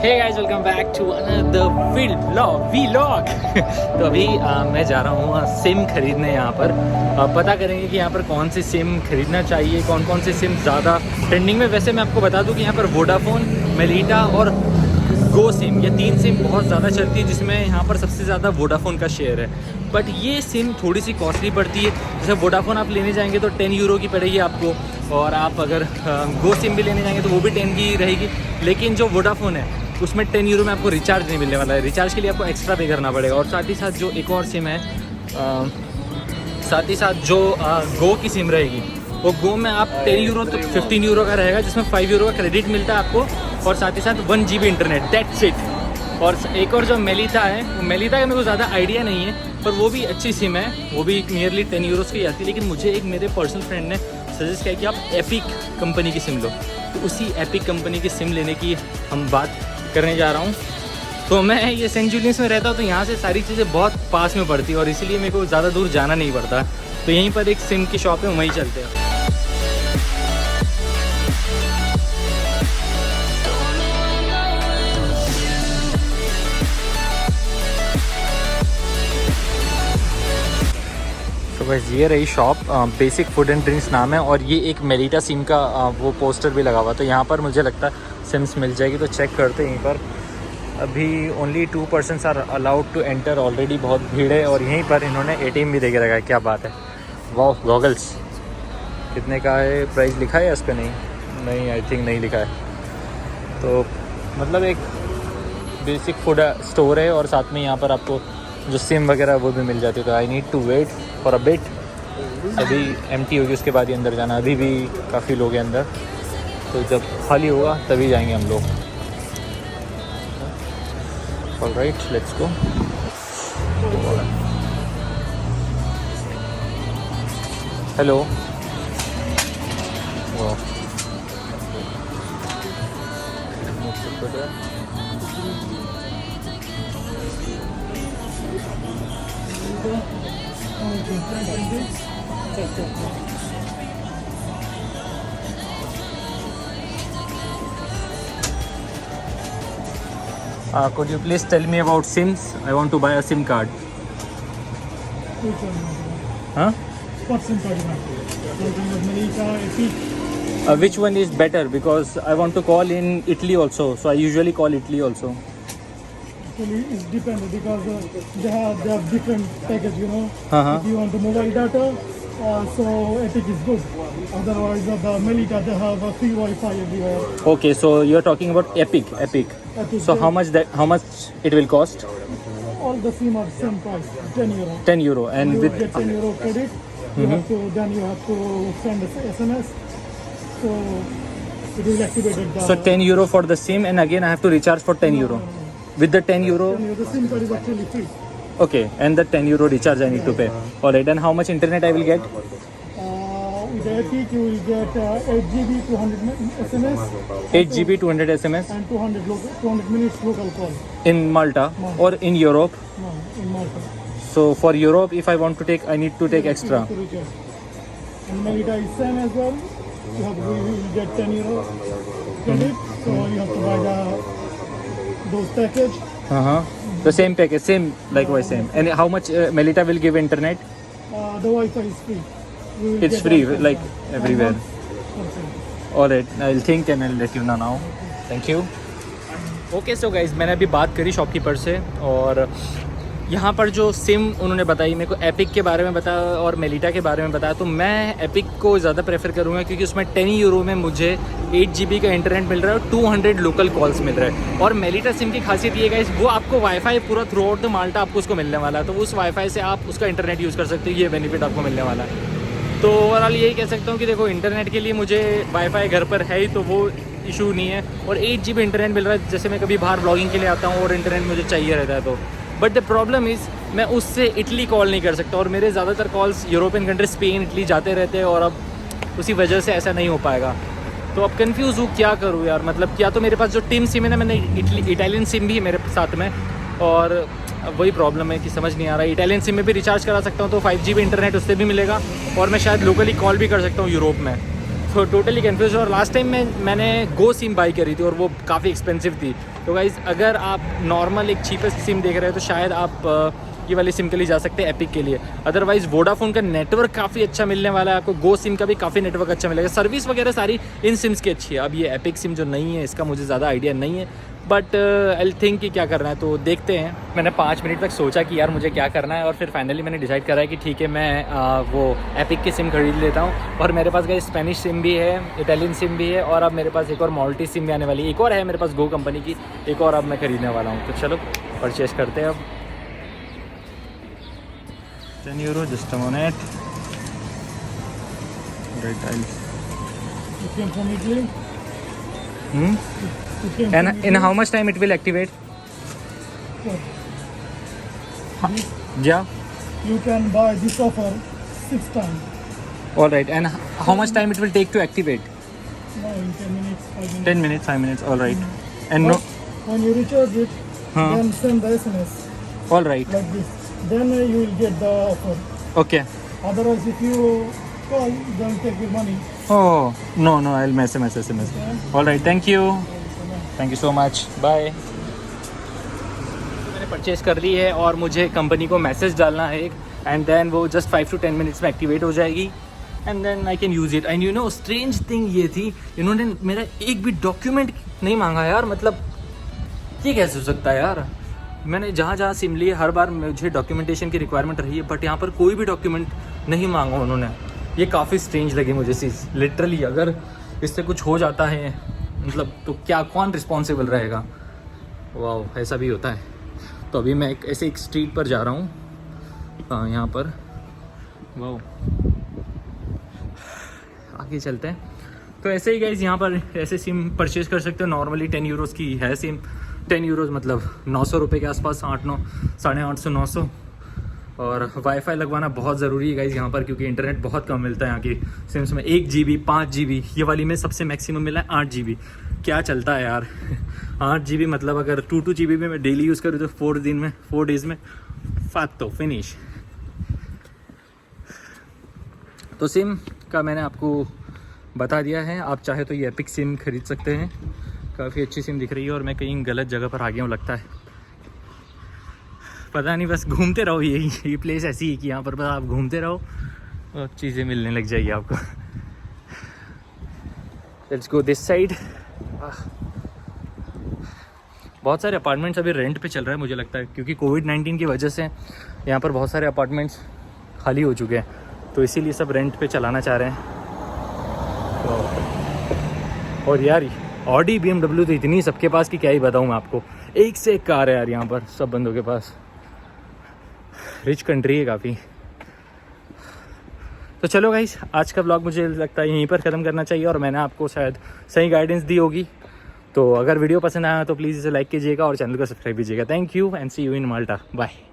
Hey guys, welcome back to another vlog. तो अभी मैं जा रहा हूँ सिम खरीदने यहाँ पर। पता करेंगे कि यहाँ पर कौन सी सिम खरीदना चाहिए, कौन कौन सी सिम ज़्यादा ट्रेंडिंग में। वैसे मैं आपको बता दूँ कि यहाँ पर वोडाफोन, मेलिटा और गो सिम, ये 3 सिम बहुत ज़्यादा चलती है, जिसमें यहाँ पर सबसे ज़्यादा वोडाफोन का शेयर है। बट ये सिम थोड़ी सी कॉस्टली पड़ती है। जैसे वोडाफोन आप लेने जाएंगे तो 10 यूरो की पड़ेगी आपको, और आप अगर गो सिम भी लेने जाएंगे तो वो भी 10 की रहेगी। लेकिन जो वोडाफोन है उसमें 10 यूरो में आपको रिचार्ज नहीं मिलने वाला है। रिचार्ज के लिए आपको एक्स्ट्रा पे करना पड़ेगा। और साथ ही साथ जो एक और सिम है, साथ ही साथ जो गो की सिम रहेगी, वो गो में आप 10 यूरो तो 15 यूरो का रहेगा, जिसमें 5 यूरो का क्रेडिट मिलता है आपको, और साथ ही साथ 1 GB इंटरनेट, दैट्स इट। और एक और जो मेलिटा है, वो मेलिटा का मेरे को ज़्यादा आइडिया नहीं है, पर वो भी अच्छी सिम है, वो भी नियरली 10 यूरोज़ की आती है। लेकिन मुझे एक मेरे पर्सनल फ्रेंड ने सजेस्ट किया कि आप एपिक कंपनी की सिम लो, तो उसी एपिक कंपनी की सिम लेने की हम बात करने जा रहा हूँ। तो मैं ये सेंट जूलियंस में रहता हूँ, तो यहाँ से सारी चीज़ें बहुत पास में पड़ती है, और इसीलिए मेरे को ज़्यादा दूर जाना नहीं पड़ता। तो यहीं पर एक सिम की शॉप है, वहीं चलते हैं। तो बस ये रही shop, basic food and drinks नाम है, और ये एक मेलिटा सिम का वो पोस्टर भी लगा हुआ। तो यहाँ पर मुझे लगता है सिम्स मिल जाएगी, तो चेक करते हैं यहीं पर। अभी only 2 persons are allowed to enter, already बहुत भीड़ है। और यहीं पर इन्होंने ATM भी दे के रखा है, क्या बात है। वाह, गॉगल्स कितने का है? प्राइस लिखा है इस पर? नहीं, आई थिंक नहीं लिखा है। तो मतलब एक बेसिक फूड स्टोर है, और साथ में यहाँ पर आपको जो सिम वगैरह वो भी मिल जाती है। तो I need to wait for a bit. अभी एम्प्टी होगी, उसके बाद ही अंदर जाना। अभी भी काफ़ी लोग हैं अंदर, तो जब खाली होगा तभी जाएंगे हम लोग। Alright, let's go. Hello. Could you please tell me about SIMs? I want to buy a SIM card. Huh? What SIM card you want? Melita, Epic. Which one is better? Because I want to call in Italy also, so I usually call Italy also. Actually, it's dependent because they have different package, you know. Uh-huh. If you want the mobile data, so Epic is good. Otherwise, the Melita they have a free Wi-Fi everywhere. Okay, so you're talking about Epic. Epic, So how much it will cost? all the SIM are same price, 10 euro. 10 euro. And You with get 10 euro credit. You have to send a SMS. So it is activated. so 10 euro for the SIM, and again I have to recharge for 10 euro. With the 10 euro. The SIM card is actually free. Okay, and the 10 euro recharge I need to pay. Alright, and how much internet I will get? With the Epic, you will get 8 GB 200 SMS. 8 GB 200 SMS And 200 minutes local call. in Malta or in Europe. No, in Malta. So for Europe, if I want to take, I need to take extra. To recharge. And Melita is same as well. You will get 10 euro credit. So you have to buy those package. The same package, same, likewise same. And how much Melita will give internet? The Wi-Fi is free. You will It's get free, Wi-Fi like everywhere. Alright, I'll think and I'll let you know now. Thank you. Okay, so guys, मैंने अभी बात करी shopkeeper से, और यहाँ पर जो SIM उन्होंने बताई मेरे को, एपिक के बारे में बताया और मेलिटा के बारे में बताया। तो मैं एपिक को ज़्यादा प्रेफर करूँगा, क्योंकि उसमें 10 यूरो में मुझे 8 GB का इंटरनेट मिल रहा है और 200 लोकल कॉल्स मिल रहा है। और मेलिटा सिम की खासियत ये गाइस, वो आपको वाईफाई पूरा थ्रू आउट द माल्टा आपको उसको मिलने वाला है, तो उस वाईफाई से आप उसका इंटरनेट यूज़ कर सकते हो। ये बेनिफिट आपको मिलने वाला है। तो ओवरऑल यही कह सकता हूँ कि देखो, इंटरनेट के लिए मुझे वाईफाई घर पर है ही, तो वो इशू नहीं है। और 8 GB इंटरनेट मिल रहा है, जैसे मैं कभी बाहर ब्लॉगिंग के लिए आता हूँ और इंटरनेट मुझे चाहिए रहता है तो। बट द प्रॉब्लम इज़, मैं उससे इटली कॉल नहीं कर सकता, और मेरे ज़्यादातर calls European country, Spain, Italy जाते रहते हैं, और अब उसी वजह से ऐसा नहीं हो पाएगा। तो अब कन्फ्यूज़ हूँ क्या करूँ यार। मतलब क्या तो मेरे पास जो टिम सिम है ना, मैंने इटालियन सिम भी है मेरे साथ में, और वही प्रॉब्लम है कि समझ नहीं आ रहा है। इटालियन सिम में भी रिचार्ज करा सकता हूँ तो 5 GB इंटरनेट उससे भी मिलेगा, और मैं शायद लोकली कॉल भी कर सकता हूँ यूरोप में। टोटली कन्फ्यूज और लास्ट टाइम मैंने गो सिम बाई करी थी और वो काफ़ी एक्सपेंसिव थी। तो गाइज़ अगर आप नॉर्मल एक चीपेस्ट सिम देख रहे हो तो शायद आप ये वाली सिम के लिए जा सकते हैं एपिक के लिए। अदरवाइज़ वोडाफोन का नेटवर्क काफ़ी अच्छा मिलने वाला है आपको, गो सिम का भी काफ़ी नेटवर्क अच्छा मिलेगा, सर्विस वगैरह सारी इन सिम्स की अच्छी है। अब ये एपिक सिम जो नहीं है इसका मुझे ज़्यादा आइडिया नहीं है, बट आई थिंक कि क्या करना है तो देखते हैं। मैंने 5 मिनट तक सोचा कि यार मुझे क्या करना है और फिर फाइनली मैंने डिसाइड करा है कि ठीक है मैं वो एपिक की सिम खरीद लेता हूँ। और मेरे पास गई स्पेनिश सिम भी है, इटालियन सिम भी है और अब मेरे पास एक और मॉल्टी सिम भी आने वाली है, एक और है मेरे पास गो कंपनी की, एक और अब मैं खरीदने वाला हूँ। तो चलो परचेज़ करते हैं अब। 10 euro, just a minute. Right, You came from Italy? Hmm? You came And from in Italy? how much time it will activate? What? Yeah. You can buy this offer 6 times. All right. And how much time it will take to activate? No, in 10 minutes, 5 minutes. 10 minutes, 5 minutes. All right. And no. But when you recharge it, Huh. then send the SMS All right. like this. Then you will get the offer. Okay. Otherwise, if you call, then take your money. Oh no, I'll SMS. Okay? All right. Thank you. Thank you so much. Bye. मैंने purchase कर ली है और मुझे company को message डालना है एक, and then वो जस्ट 5 to 10 मिनट्स में एक्टिवेट हो जाएगी and then I can use it. And you know strange thing ये थी, इन्होंने मेरा एक भी डॉक्यूमेंट नहीं मांगा यार। मतलब ये कैसे हो सकता है यार? मैंने जहाँ सिम ली हर बार मुझे डॉक्यूमेंटेशन की रिक्वायरमेंट रही है, बट यहाँ पर कोई भी डॉक्यूमेंट नहीं मांगा उन्होंने। ये काफ़ी स्ट्रेंज लगी मुझे चीज़ लिटरली। अगर इससे कुछ हो जाता है मतलब तो क्या, कौन रिस्पॉन्सिबल रहेगा? वाह, ऐसा भी होता है। तो अभी मैं ऐसे एक स्ट्रीट पर जा रहा हूँ, यहाँ पर। वाह, आगे चलते हैं। तो ऐसे ही गाइज यहाँ पर ऐसे सिम परचेज़ कर सकते हो। नॉर्मली 10 यूरोज़ की है सिम। 10 यूरोज़ मतलब 900 रुपये के आसपास, 800, 850, 900। और वाईफाई लगवाना बहुत ज़रूरी है गाइज यहाँ पर, क्योंकि इंटरनेट बहुत कम मिलता है यहाँ की सिम्स में। 1 GB, 5 GB, ये वाली में सबसे मैक्सिमम मिला है 8 GB। क्या चलता है यार 8 GB मतलब अगर 2 GB में मैं डेली यूज़ करूँ तो 4 डेज़ में फातो फिनिश। तो सिम का मैंने आपको बता दिया है। आप चाहे तो ये एपिक सिम खरीद सकते हैं, काफ़ी अच्छी सिम दिख रही है। और मैं कहीं गलत जगह पर आ गया हूँ लगता है, पता नहीं। बस घूमते रहो, ये प्लेस ऐसी है कि यहाँ पर बस आप घूमते रहो और चीज़ें मिलने लग जाएगी आपको। Let's go this side. बहुत सारे अपार्टमेंट्स अभी रेंट पे चल रहा है मुझे लगता है, क्योंकि कोविड-19 की वजह से यहाँ पर बहुत सारे अपार्टमेंट्स खाली हो चुके हैं, तो इसीलिए सब रेंट पे चलाना चाह रहे हैं। तो और यार ऑडी BMW तो इतनी सबके पास कि क्या ही बताऊँ मैं आपको। एक से एक कार है यार यहाँ पर सब बंदों के पास। रिच कंट्री है काफ़ी। तो चलो गाइस, आज का व्लॉग मुझे लगता है यहीं पर ख़त्म करना चाहिए और मैंने आपको शायद सही गाइडेंस दी होगी। तो अगर वीडियो पसंद आया तो प्लीज़ इसे लाइक कीजिएगा और चैनल को सब्सक्राइब कीजिएगा। Thank you and see you in Malta. Bye.